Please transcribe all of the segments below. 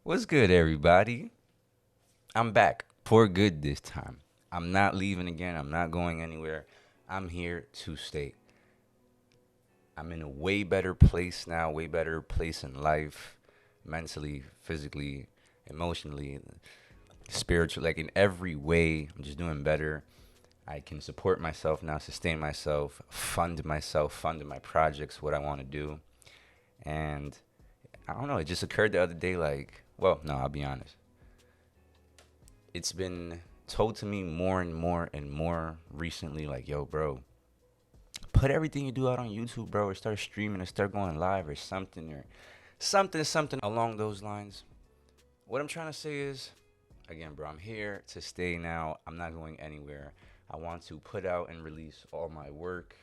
What's good, everybody? I'm back for good this time. I'm not leaving again. I'm not going anywhere. I'm here to stay. I'm in a way better place now, way better place in life, mentally, physically, emotionally, spiritually, like in every way. I'm just doing better. I can support myself now, sustain myself, fund my projects, what I want to do. And I don't know, it just occurred the other day like, well, no, I'll be honest. It's been told to me more and more and more recently, like, yo, bro, put everything you do out on YouTube, bro, or start streaming or start going live or something along those lines. What I'm trying to say is, again, bro, I'm here to stay now. I'm not going anywhere. I want to put out and release all my work,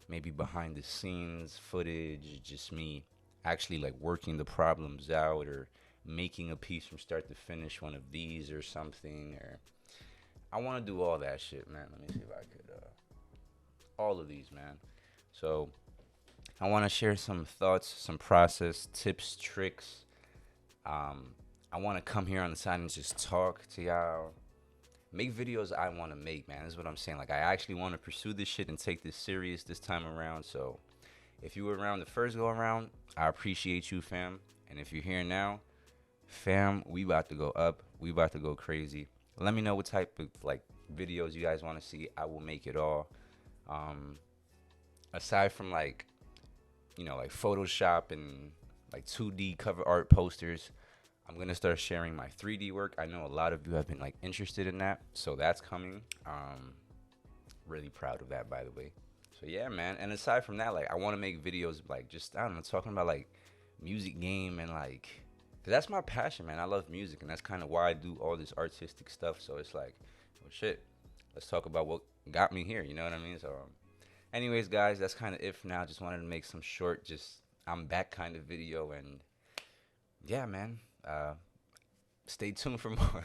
maybe behind the scenes footage, just me actually like working the problems out or making a piece from start to finish, one of these or something. Or I want to do all that shit, man. Let me see if I could, all of these, man. So I want to share some thoughts, some process, tips, tricks. Um, I want to come here on the side and just talk to y'all. Make videos I want to make, man. This is what I'm saying. Like, I actually want to pursue this shit and take this serious this time around. So, if you were around the first go around, I appreciate you, fam. And if you're here now, fam, we about to go up. We about to go crazy. Let me know what type of like videos you guys want to see. I will make it all. Um, Aside from like, like Photoshop and like 2D cover art posters, I'm gonna start sharing my 3D work. I know a lot of you have been like interested in that, so that's coming. Really proud of that, by the way. So yeah, man. And aside from that, like I want to make videos like just I don't know, talking about like music game and like, cause that's my passion, man. I love music, and that's kind of why I do all this artistic stuff. So it's like, well, shit. Let's talk about what got me here. You know what I mean? So, anyways, guys, that's kind of it for now. Just wanted to make some short, just I'm back kind of video, and yeah, man. Stay tuned for more.